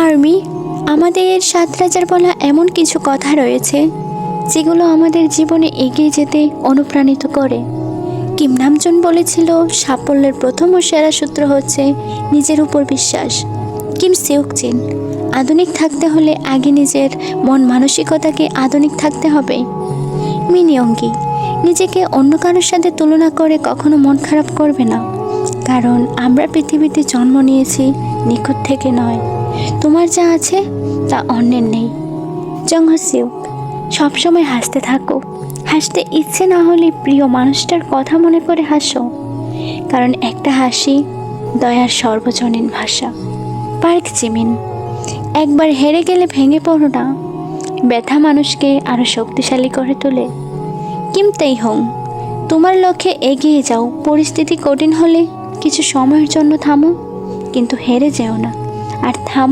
Army, আমাদের সাত রাজার বলা এমন কিছু কথা রয়েছে যেগুলো আমাদের জীবনে এগিয়ে যেতে অনুপ্রাণিত করে। কিম নামজুন বলেছিল, সাফল্যের প্রথম ও সেরা সূত্র হচ্ছে নিজের উপর বিশ্বাস। কিম সিউকচিন, আধুনিক থাকতে হলে আগে নিজের মন মানসিকতাকে আধুনিক থাকতে হবে। মিনিয়ঙ্গি, নিজেকে অন্য কারোর সাথে তুলনা করে কখনো মন খারাপ করবে না, কারণ আমরা পৃথিবীতে জন্ম নিয়েছি নিখুঁত থেকে নয়। তোমার যা আছে তা অন্যের নেই। জংহসিউক, সবসময় হাসতে থাকো। হাসতে ইচ্ছে না হলে প্রিয় মানুষটার কথা মনে করে হাসো, কারণ একটা হাসি দয়ার সর্বজনীন ভাষা। পার্ক জিমিন, একবার হেরে গেলে ভেঙে পড়ো না, ব্যথা মানুষকে আরও শক্তিশালী করে তোলে। কিম তেইহং, তোমার লক্ষ্যে এগিয়ে যাও। পরিস্থিতি কঠিন হলে কিছু সময়ের জন্য থামো, কিন্তু হেরে যেও না। আর থামো